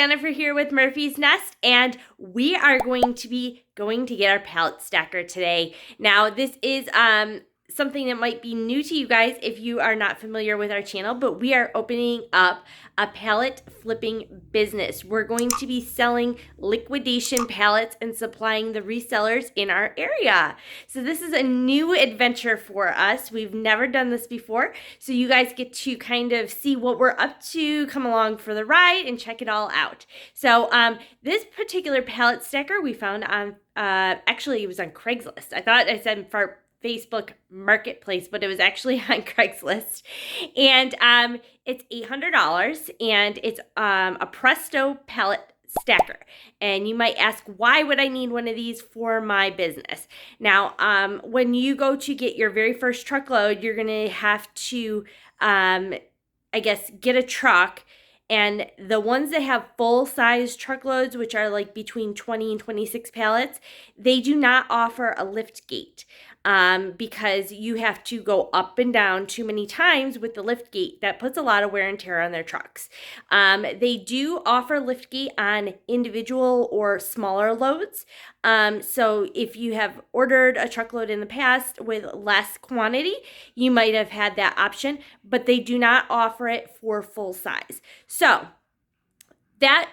Jennifer here with Murphy's Nest, and we are going to get our pallet stacker today. Now, this is something that might be new to you guys if you are not familiar with our channel, but we are opening up a pallet flipping business. We're going to be selling liquidation pallets and supplying the resellers in our area. So this is a new adventure for us. We've never done this before. So you guys get to kind of see what we're up to, come along for the ride and check it all out. So this particular pallet stacker we found on, actually it was on Craigslist. I thought I said for Facebook Marketplace, but it was actually on Craigslist. And it's $800, and it's a Presto pallet stacker. And you might ask, why would I need one of these for my business? Now, when you go to get your very first truckload, you're going to have to, I guess, get a truck. And the ones that have full-size truckloads, which are like between 20 and 26 pallets, they do not offer a lift gate. Because you have to go up and down too many times with the lift gate. That puts a lot of wear and tear on their trucks. They do offer lift gate on individual or smaller loads. So if you have ordered a truckload in the past with less quantity, you might have had that option, but they do not offer it for full size. So that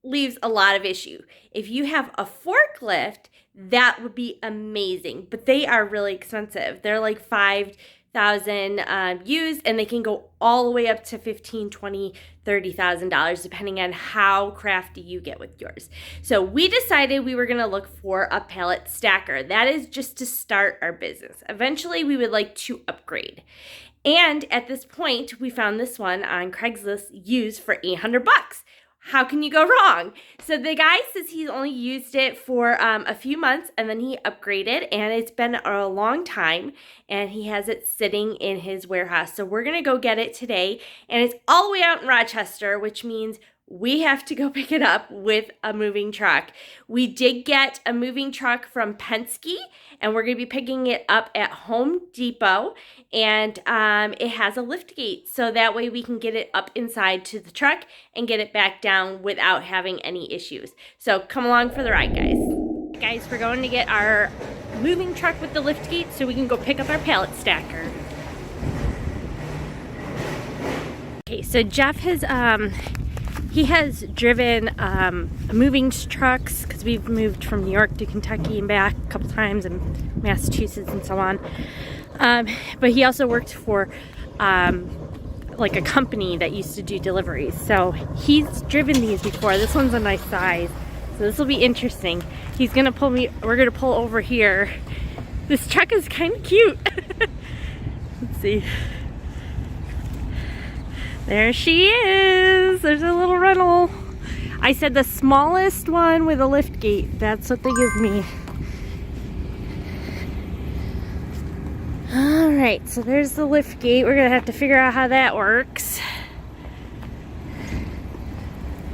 leaves a lot of issue. If you have a forklift, that would be amazing, but they are really expensive. They're like $5,000 used, and they can go all the way up to $15,000, $20,000, $30,000 depending on how crafty you get with yours. So we decided we were going to look for a pallet stacker. That is just to start our business. Eventually, we would like to upgrade. And at this point, we found this one on Craigslist used for $800. How can you go wrong? So the guy says he's only used it for a few months, and then he upgraded, and it's been a long time, and he has it sitting in his warehouse. So we're going to go get it today, and it's all the way out in Rochester, which means we have to go pick it up with a moving truck. We did get a moving truck from Penske, and we're going to be picking it up at Home Depot, and it has a lift gate, so that way we can get it up inside to the truck and get it back down without having any issues. So come along for the ride, guys. Guys, we're going to get our moving truck with the lift gate so we can go pick up our pallet stacker. Okay, so Jeff has he has driven moving trucks because we've moved from New York to Kentucky and back a couple times, and Massachusetts and so on. But he also worked for like a company that used to do deliveries. So he's driven these before. This one's a nice size. So this will be interesting. He's gonna pull me, we're gonna pull over here. This truck is kind of cute. Let's see. There she is. There's a little rental. I said the smallest one with a lift gate. That's what they give me. Alright, so there's the lift gate. We're going to have to figure out how that works.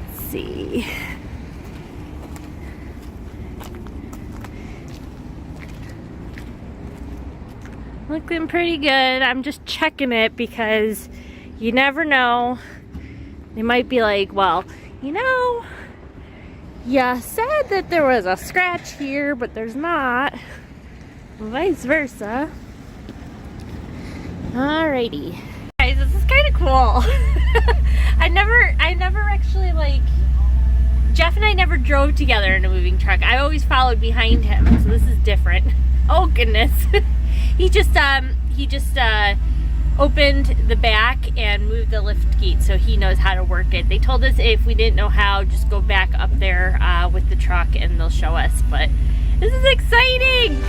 Let's see. Looking pretty good. I'm just checking it because you never know. They might be like, well, you know, you said that there was a scratch here, but there's not. Vice versa. Alrighty. Guys, this is kind of cool. I never actually, like, Jeff and I never drove together in a moving truck. I always followed behind him, so this is different. Oh goodness. He just opened the back and moved the lift gate, so he knows how to work it. They told us if we didn't know how, just go back up there with the truck and they'll show us, but this is exciting!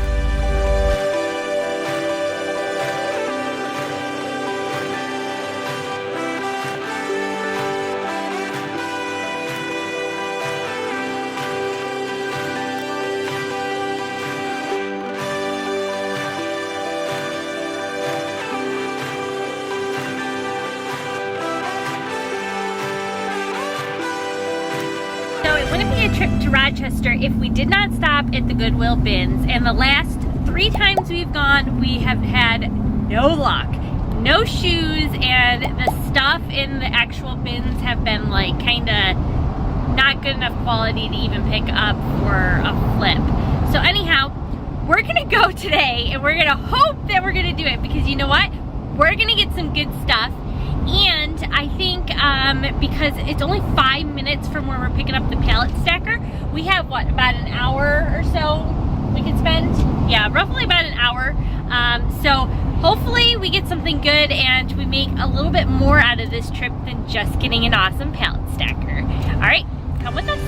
It wouldn't be a trip to Rochester if we did not stop at the Goodwill bins, and the last 3 times we've gone, we have had no luck. No shoes, and the stuff in the actual bins have been like kind of not good enough quality to even pick up for a flip. So anyhow, we're gonna go today and we're gonna hope that we're gonna do it, because you know what? We're gonna get some good stuff. And I think because it's only 5 minutes from where we're picking up the pallet stacker, we have what, about an hour or so we can spend? Yeah, roughly about an hour. So hopefully we get something good and we make a little bit more out of this trip than just getting an awesome pallet stacker. All right, come with us.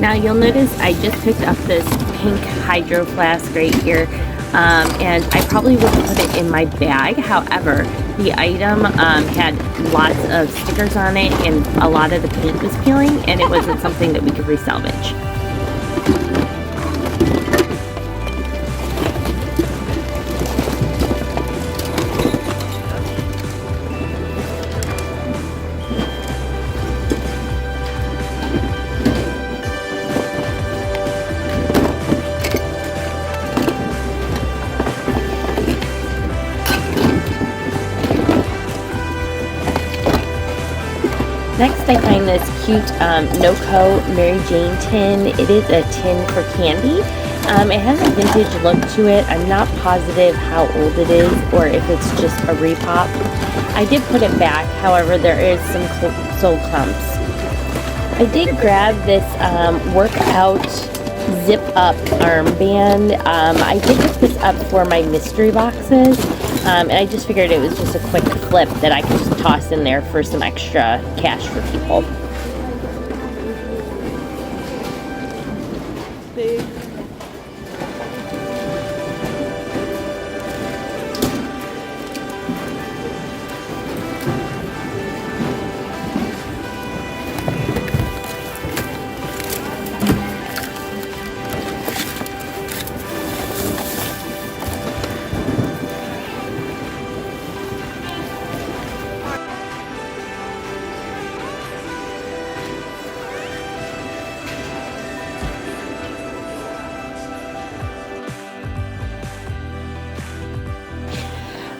Now you'll notice I just picked up this pink hydro flask right here, and I probably would have put it in my bag. However, the item had lots of stickers on it and a lot of the paint was peeling, and it wasn't something that we could resalvage. Next, I find this cute NoCo Mary Jane tin. It is a tin for candy. It has a vintage look to it. I'm not positive how old it is or if it's just a repop. I did put it back, however, there is some soul clumps. I did grab this workout zip up armband. I did pick this up for my mystery boxes. And I just figured it was just a quick flip that I could just toss in there for some extra cash for people.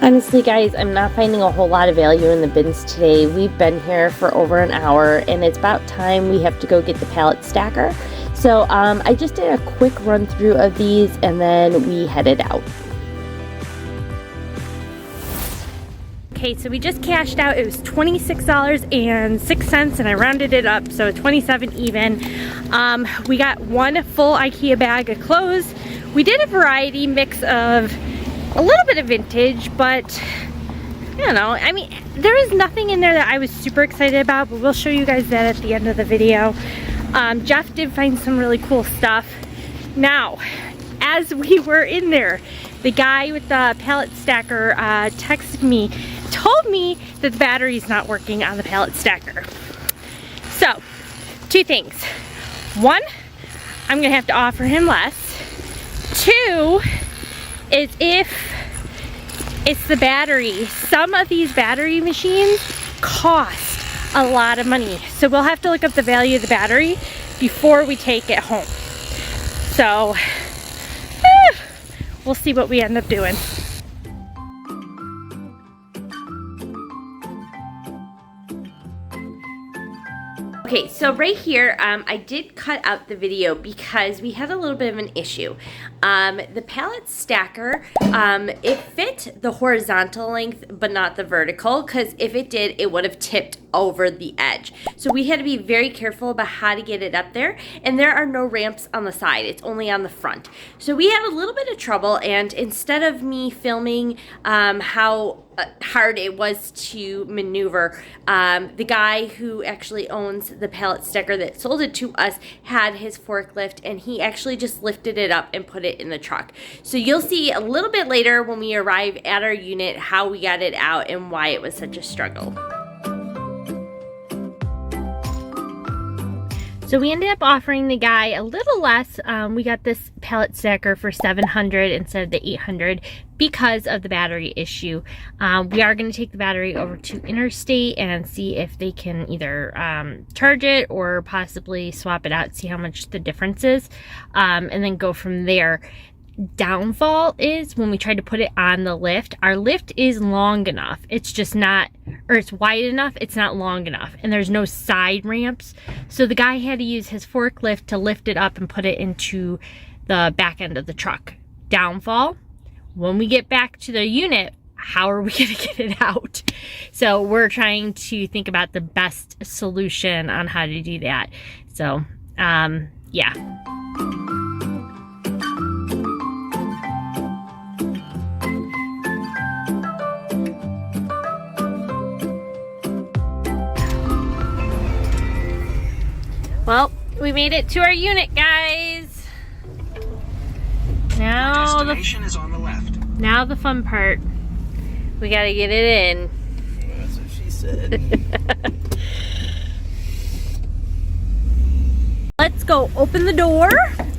Honestly, guys, I'm not finding a whole lot of value in the bins today. We've been here for over an hour, and it's about time we have to go get the pallet stacker. So I just did a quick run through of these, and then we headed out. Okay, so we just cashed out. It was $26.06, and I rounded it up, so 27 even. We got one full IKEA bag of clothes. We did a variety mix of a little bit of vintage, but I don't know. I mean, there is nothing in there that I was super excited about, but we'll show you guys that at the end of the video. Jeff did find some really cool stuff. Now, as we were in there, the guy with the pallet stacker texted me, told me that the battery's not working on the pallet stacker. So, two things. One, I'm gonna have to offer him less. Two, is if it's the battery. Some of these battery machines cost a lot of money. So we'll have to look up the value of the battery before we take it home. So we'll see what we end up doing. Okay, so right here, I did cut out the video because we had a little bit of an issue. The pallet stacker, it fit the horizontal length, but not the vertical, because if it did, it would have tipped over the edge. So we had to be very careful about how to get it up there, and there are no ramps on the side. It's only on the front. So we had a little bit of trouble, and instead of me filming how hard it was to maneuver, the guy who actually owns the pallet stacker that sold it to us had his forklift, and he actually just lifted it up and put it in the truck. So you'll see a little bit later when we arrive at our unit how we got it out and why it was such a struggle. So we ended up offering the guy a little less. We got this pallet stacker for $700 instead of the $800 because of the battery issue. We are going to take the battery over to Interstate and see if they can either charge it or possibly swap it out, see how much the difference is, and then go from there. Downfall is when we tried to put it on the lift, our lift is long enough, it's just not, or it's wide enough, it's not long enough, and there's no side ramps, so the guy had to use his forklift to lift it up and put it into the back end of the truck. Downfall, when we get back to the unit, how are we going to get it out? So we're trying to think about the best solution on how to do that. So yeah. Well, we made it to our unit, guys. Now destination is on the left. Now the fun part. We gotta get it in. That's what she said. Let's go open the door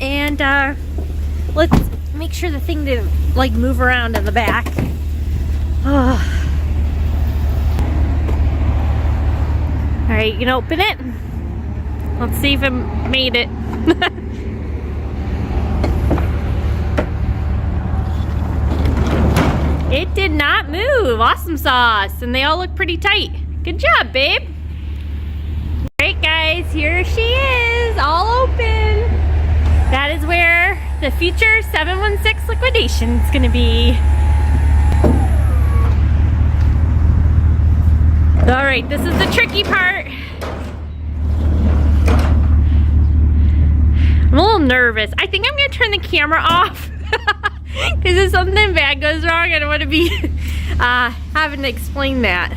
and let's make sure the thing didn't like move around in the back. Oh. All right, you can open it. Let's see if it made it. It did not move. Awesome sauce. And they all look pretty tight. Good job, babe. Alright guys, here she is, all open. That is where the future 716 liquidation is going to be. Alright, this is the tricky part. I'm a little nervous. I think I'm going to turn the camera off. Because if something bad goes wrong, I don't want to be having to explain that.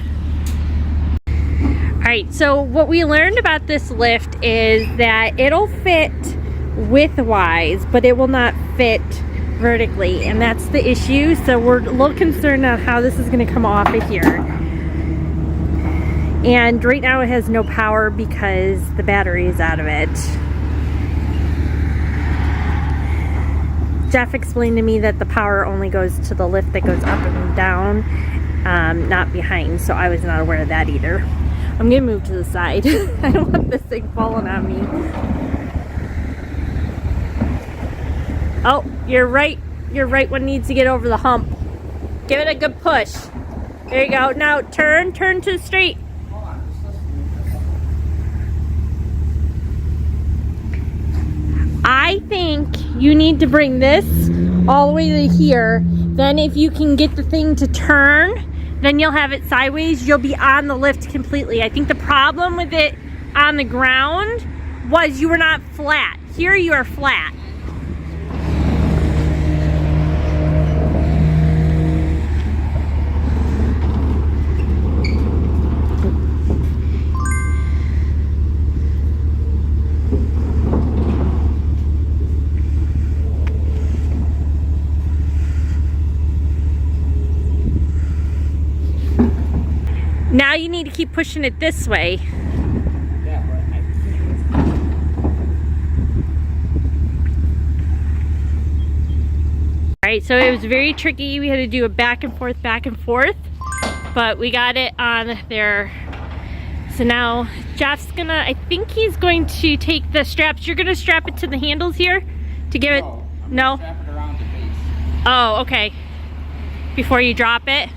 Alright, so what we learned about this lift is that it'll fit width-wise, but it will not fit vertically. And that's the issue. So we're a little concerned on how this is going to come off of here. And right now it has no power because the battery is out of it. Jeff explained to me that the power only goes to the lift that goes up and down, not behind, so I was not aware of that either. I'm gonna move to the side. I don't want this thing falling on me. Oh, you're right. You're right when it needs to get over the hump. Give it a good push. There you go. Now turn to the straight. I think you need to bring this all the way to here. Then if you can get the thing to turn, then you'll have it sideways. You'll be on the lift completely. I think the problem with it on the ground was you were not flat. Here you are flat. Now you need to keep pushing it this way. Alright, so it was very tricky. We had to do a back and forth, but we got it on there So now Jeff's gonna, I think he's going to take the straps. You're gonna strap it to the handles here to give it, no? Strap it around the base. Oh, okay. Before you drop it?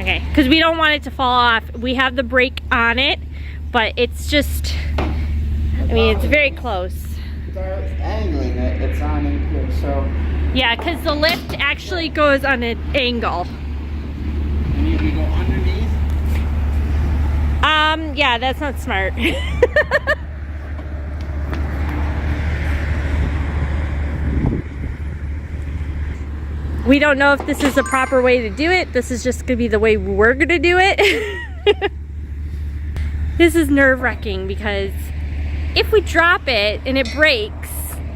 Okay, because we don't want it to fall off. We have the brake on it, but it's just, I mean, it's very close. Start angling it, it's on in here, so. Yeah, because the lift actually goes on an angle. You need to go underneath. Yeah, that's not smart. We don't know if this is the proper way to do it. This is just gonna be the way we're gonna do it. This is nerve-wracking because if we drop it and it breaks,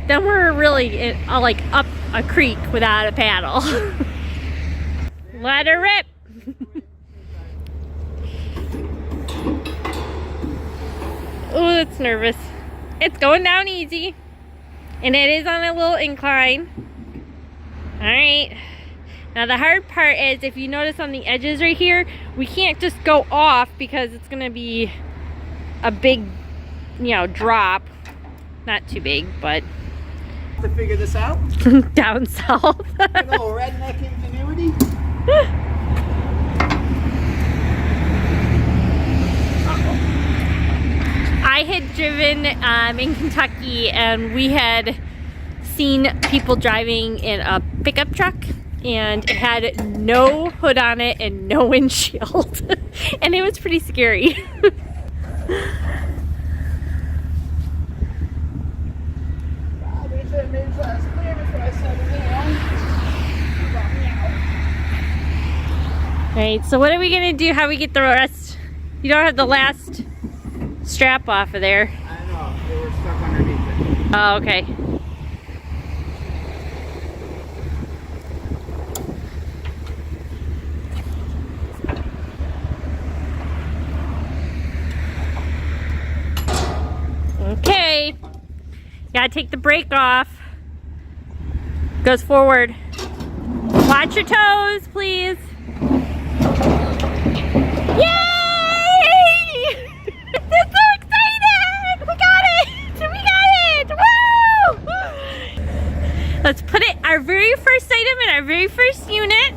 then we're really like up a creek without a paddle. Let her rip. Oh, it's nervous. It's going down easy. And it is on a little incline. Alright. Now the hard part is, if you notice on the edges right here, we can't just go off because it's going to be a big, you know, drop. Not too big, but... To figure this out? Down south. A little redneck ingenuity. I had driven in Kentucky, and we had seen people driving in a pickup truck, and it had no hood on it and no windshield. And it was pretty scary. Alright, so what are we gonna do? How do we get the rest? You don't have the last strap off of there. I know, they were stuck underneath it. Oh, okay. Okay. Gotta take the brake off. Goes forward. Watch your toes, please. Yay! That's so exciting! We got it! We got it! Woo! Let's put it, our very first item in our very first unit.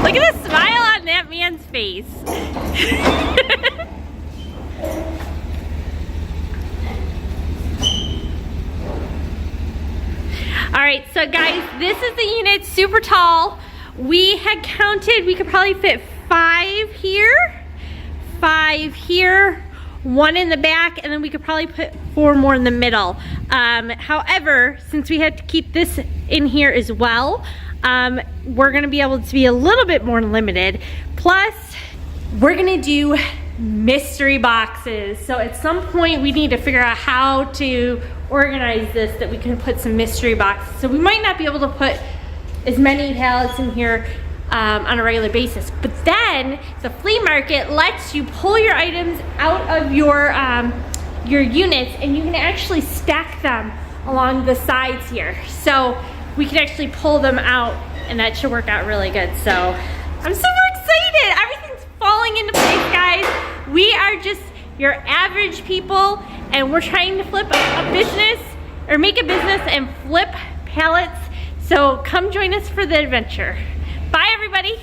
Look at the smile on that man's face. Alright, so guys, this is the unit, super tall. We had counted, we could probably fit 5 here, 5 here, 1 in the back, and then we could probably put 4 more in the middle. However, since we had to keep this in here as well, we're gonna be able to be a little bit more limited. Plus, we're gonna do mystery boxes. So at some point we need to figure out how to organize this, that we can put some mystery boxes. So we might not be able to put as many pallets in here on a regular basis. But then the flea market lets you pull your items out of your units, and you can actually stack them along the sides here. So we can actually pull them out, and that should work out really good. So I'm super excited. Everything's falling into place, guys. We are just your average people, and we're trying to flip a business, or make a business and flip pallets. So come join us for the adventure. Bye, everybody.